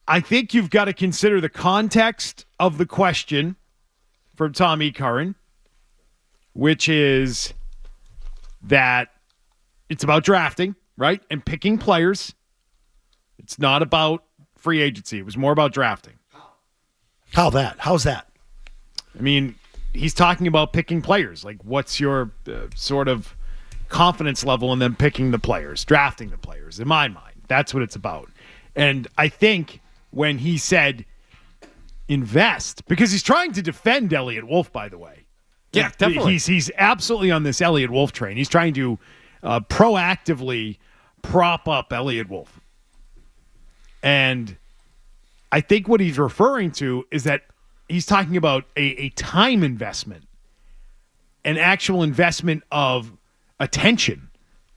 I think you've got to consider the context of the question from Tommy Curran, which is that it's about drafting, right? And picking players. It's not about free agency. It was more about drafting. How's that? I mean, he's talking about picking players. Like, what's your sort of confidence level in them picking the players, drafting the players? In my mind, that's what it's about. And I think when he said invest, because he's trying to defend Elliot Wolf, by the way. Yeah, definitely. He's absolutely on this Elliot Wolf train. He's trying to proactively prop up Elliot Wolf. And I think what he's referring to is that he's talking about a time investment, an actual investment of attention,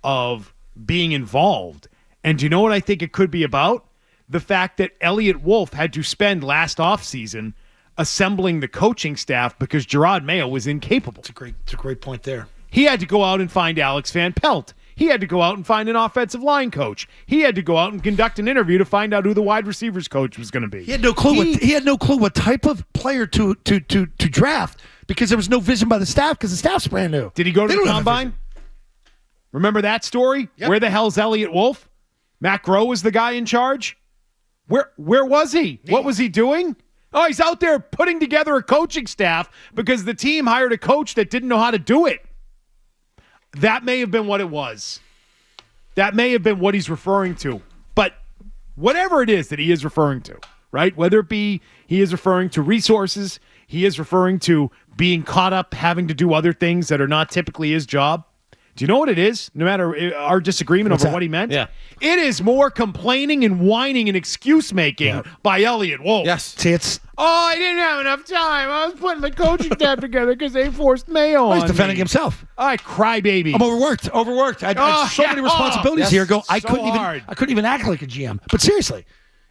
of being involved. And do you know what I think it could be about? The fact that Elliot Wolf had to spend last offseason assembling the coaching staff because Gerard Mayo was incapable. It's a great point there. He had to go out and find Alex Van Pelt. He had to go out and find an offensive line coach. He had to go out and conduct an interview to find out who the wide receivers coach was going to be. He had no clue. He had no clue what type of player to draft because there was no vision by the staff because the staff's brand new. Did he go to the combine? Remember that story? Yep. Where the hell's Elliot Wolf? Matt Groh was the guy in charge. Where was he? What was he doing? Oh, he's out there putting together a coaching staff because the team hired a coach that didn't know how to do it. That may have been what it was. That may have been what he's referring to. But whatever it is that he is referring to, right? Whether it be he is referring to resources, he is referring to being caught up having to do other things that are not typically his job. Do you know what it is? No matter our disagreement over what he meant? Yeah. It is more complaining and whining and excuse-making by Elliot Wolf. Yes. See, it's... Oh, I didn't have enough time. I was putting the coaching staff together because they forced Mayo on he's defending me. Himself. I cry, baby. I'm overworked. I had so many responsibilities here. I couldn't even act like a GM. But seriously,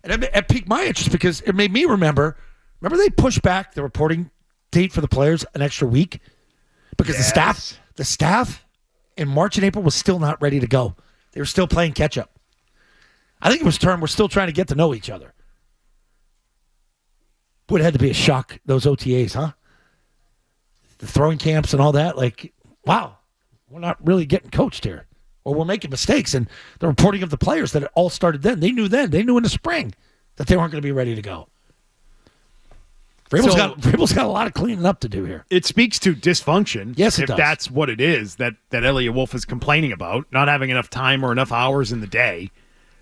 and it piqued my interest because it made me remember they pushed back the reporting date for the players an extra week because the staff in March and April was still not ready to go. They were still playing catch up. I think it was we're still trying to get to know each other. Would have had to be a shock, those OTAs, huh? The throwing camps and all that. Like, wow, we're not really getting coached here. Or we're making mistakes. And the reporting of the players that it all started then. They knew in the spring that they weren't going to be ready to go. Vrabel's got a lot of cleaning up to do here. It speaks to dysfunction. Yes, it if does. That's what it is that Elliot Wolf is complaining about, not having enough time or enough hours in the day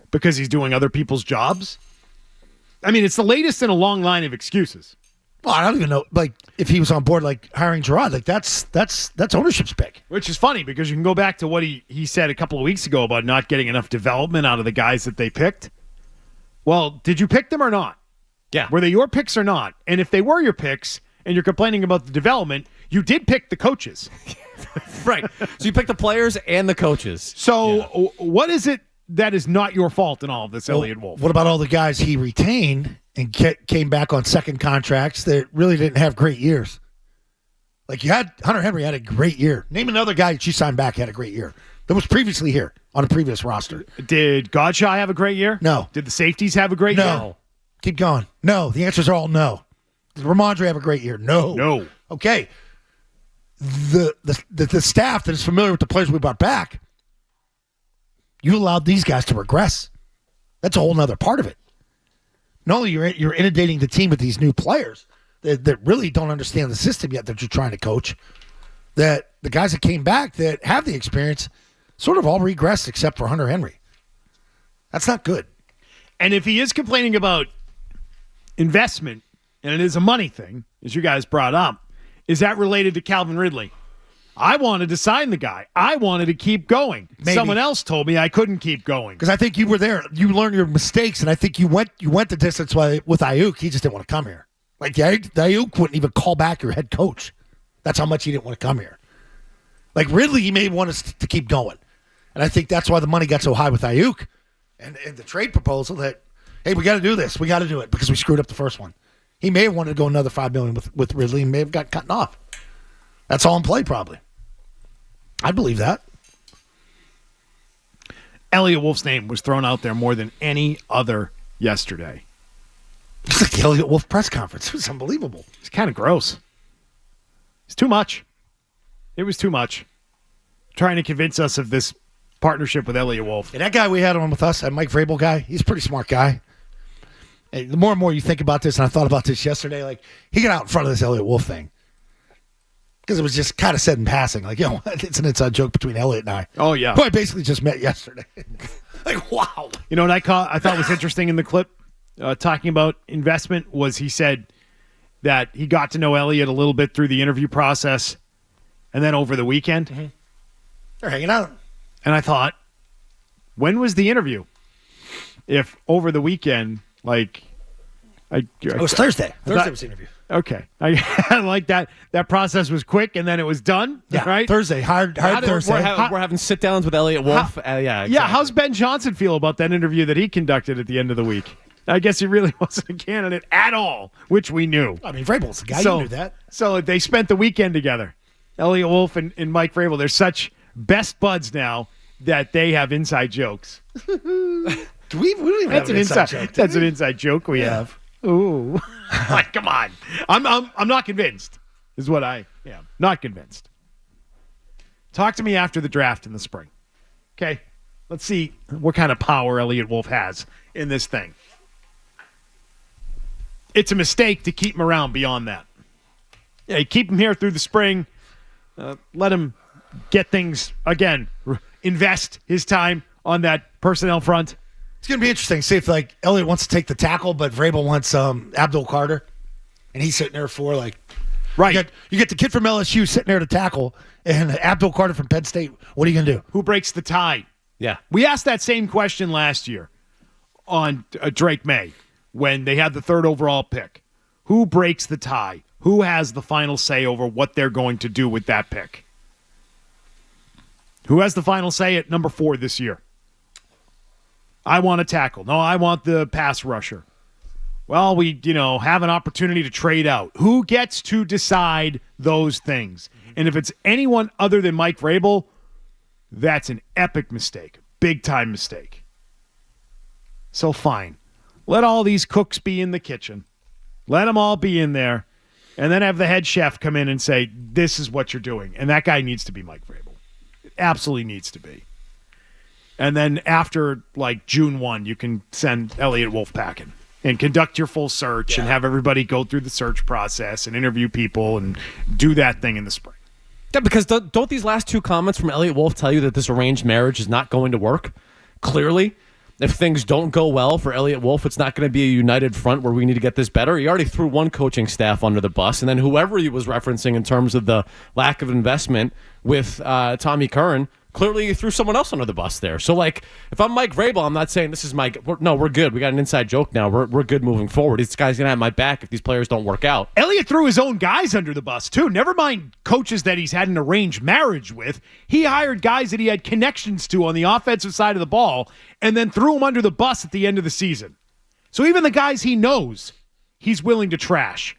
because he's doing other people's jobs. I mean, it's the latest in a long line of excuses. Well, I don't even know, like, if he was on board, like, hiring Gerard. Like, that's ownership's pick. Which is funny because you can go back to what he said a couple of weeks ago about not getting enough development out of the guys that they picked. Well, did you pick them or not? Yeah. Were they your picks or not? And if they were your picks and you're complaining about the development, you did pick the coaches. Right. So you picked the players and the coaches. So what is it that is not your fault in all of this, Elliot Wolf? What about all the guys he retained and came back on second contracts that really didn't have great years? Like, you had Hunter Henry had a great year. Name another guy that you signed back had a great year that was previously here on a previous roster. Did Godshaw have a great year? No. Did the safeties have a great year? No. Keep going. No. The answers are all no. Did Ramondre have a great year? No. No. Okay. The staff that is familiar with the players we brought back, you allowed these guys to regress. That's a whole other part of it. Not only you're inundating the team with these new players that really don't understand the system yet that you're trying to coach, that the guys that came back that have the experience sort of all regressed except for Hunter Henry. That's not good. And if he is complaining about investment, and it is a money thing, as you guys brought up, is that related to Calvin Ridley? I wanted to sign the guy. I wanted to keep going. Maybe. Someone else told me I couldn't keep going. Because I think you were there. You learned your mistakes, and I think you went the distance with Ayuk. He just didn't want to come here. Like, the Ayuk wouldn't even call back your head coach. That's how much he didn't want to come here. Like, Ridley, he may want us to keep going. And I think that's why the money got so high with Ayuk and the trade proposal that, hey, we got to do this. We got to do it because we screwed up the first one. He may have wanted to go another $5 million with Ridley and may have got cut off. That's all in play, probably. I believe that. Elliot Wolf's name was thrown out there more than any other yesterday. It's like the Elliot Wolf press conference. It was unbelievable. It's kind of gross. It's too much. It was too much. Trying to convince us of this partnership with Elliot Wolf. And that guy we had on with us, that Mike Vrabel guy, he's a pretty smart guy. And the more and more you think about this, and I thought about this yesterday, like, he got out in front of this Elliot Wolf thing. Because it was just kind of said in passing, like, it's an inside joke between Elliot and I. Oh, yeah. Who I basically just met yesterday. Like, wow. You know what I thought was interesting in the clip talking about investment was he said that he got to know Elliot a little bit through the interview process and then over the weekend. Mm-hmm. They're hanging out. And I thought, when was the interview? If over the weekend, like... It was Thursday. Thursday was the interview. Okay. I like that. That process was quick and then it was done. Yeah, right? Thursday. Hard Thursday. We're having sit-downs with Elliot Wolf. Yeah, exactly. Yeah, how's Ben Johnson feel about that interview that he conducted at the end of the week? I guess he really wasn't a candidate at all, which we knew. I mean, Vrabel's the guy. So, you knew that. So they spent the weekend together. Elliot Wolf and Mike Vrabel. They're such best buds now that they have inside jokes. We don't even have an inside joke. That's an inside joke we have. Ooh. Like, come on. I'm not convinced, is what I am. Not convinced. Talk to me after the draft in the spring. Okay? Let's see what kind of power Elliot Wolf has in this thing. It's a mistake to keep him around beyond that. Yeah, you keep him here through the spring. Let him get things, again, invest his time on that personnel front. It's going to be interesting. See if, like, Elliot wants to take the tackle, but Vrabel wants Abdul Carter, and he's sitting there for, like... Right. You get the kid from LSU sitting there to tackle, and Abdul Carter from Penn State. What are you going to do? Who breaks the tie? Yeah. We asked that same question last year on Drake May when they had the third overall pick. Who breaks the tie? Who has the final say over what they're going to do with that pick? Who has the final say at number 4 this year? I want a tackle. No, I want the pass rusher. Well, we, have an opportunity to trade out. Who gets to decide those things? And if it's anyone other than Mike Vrabel, that's an epic mistake. Big-time mistake. So fine. Let all these cooks be in the kitchen. Let them all be in there. And then have the head chef come in and say, this is what you're doing. And that guy needs to be Mike Vrabel. It absolutely needs to be. And then after, like, June 1, you can send Elliot Wolf packing and conduct your full search and have everybody go through the search process and interview people and do that thing in the spring. Yeah, because don't these last two comments from Elliot Wolf tell you that this arranged marriage is not going to work? Clearly, if things don't go well for Elliot Wolf, it's not going to be a united front where we need to get this better. He already threw one coaching staff under the bus, and then whoever he was referencing in terms of the lack of investment with Tommy Curran, clearly you threw someone else under the bus there. So, like, if I'm Mike Vrabel, I'm not saying this is we're good. We got an inside joke now. We're good moving forward. This guy's going to have my back if these players don't work out. Elliot threw his own guys under the bus, too. Never mind coaches that he's had an arranged marriage with. He hired guys that he had connections to on the offensive side of the ball and then threw them under the bus at the end of the season. So even the guys he knows, he's willing to trash.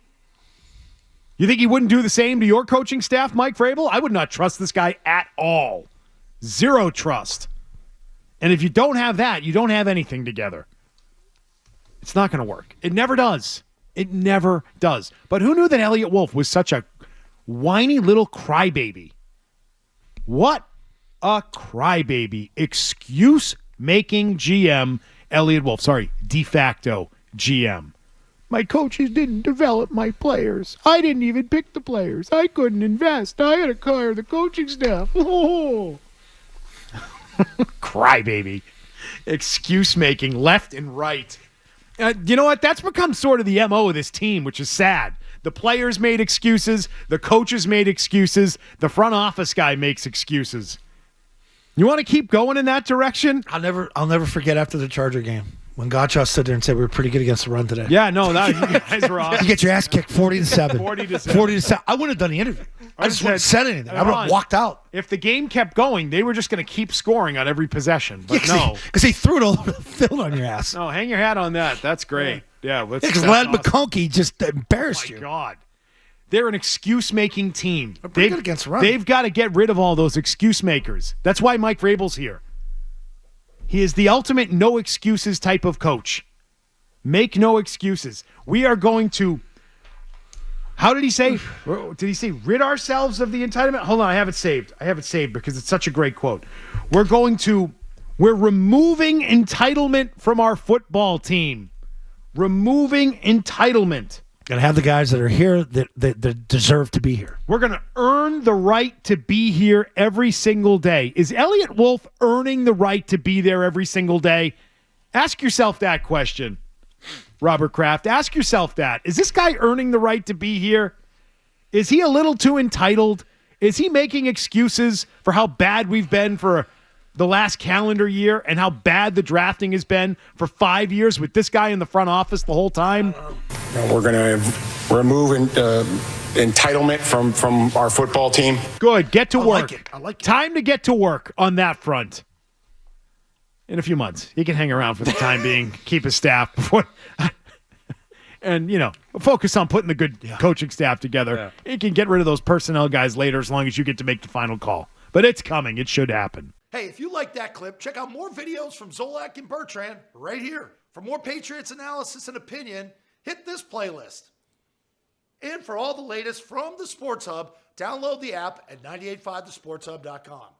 You think he wouldn't do the same to your coaching staff, Mike Vrabel? I would not trust this guy at all. Zero trust. And if you don't have that, you don't have anything together. It's not going to work. It never does. It never does. But who knew that Elliot Wolf was such a whiny little crybaby? What a crybaby. Excuse-making GM Elliot Wolf. Sorry, de facto GM. My coaches didn't develop my players. I didn't even pick the players. I couldn't invest. I had to hire the coaching staff. Oh. Crybaby. Excuse making left and right. You know what? That's become sort of the MO of this team, which is sad. The players made excuses. The coaches made excuses. The front office guy makes excuses. You want to keep going in that direction? I'll never forget after the Charger game when Gottschall stood there and said we were pretty good against the run today. Yeah, no, you guys were awesome. You get your ass kicked 40-7. 40-7. 40-7. I wouldn't have done the interview. I just wouldn't have said anything. I would have walked out. If the game kept going, they were just going to keep scoring on every possession. But no. Because he threw it all over the field on your ass. No, hang your hat on that. That's great. Yeah, because Led McConkey just embarrassed you. Oh, my God. They're an excuse-making team. They're pretty good against the run. They've got to get rid of all those excuse makers. That's why Mike Vrabel's here. He is the ultimate no excuses type of coach. Make no excuses. We are going to, how did he say? Did he say rid ourselves of the entitlement? Hold on, I have it saved. Because it's such a great quote. We're removing entitlement from our football team. Removing entitlement. Gotta have the guys that are here that deserve to be here. We're going to earn the right to be here every single day. Is Elliot Wolf earning the right to be there every single day? Ask yourself that question, Robert Kraft. Ask yourself that. Is this guy earning the right to be here? Is he a little too entitled? Is he making excuses for how bad we've been for the last calendar year and how bad the drafting has been for 5 years with this guy in the front office the whole time? We're going to remove entitlement from our football team. Good. Get to work. I like it. Time to get to work on that front. In a few months. He can hang around for the time being, keep his staff before, and, focus on putting the good coaching staff together. Yeah. He can get rid of those personnel guys later as long as you get to make the final call. But it's coming. It should happen. Hey, if you like that clip, check out more videos from Zolak and Bertrand right here. For more Patriots analysis and opinion, hit this playlist. And for all the latest from the Sports Hub, download the app at 985thesportshub.com.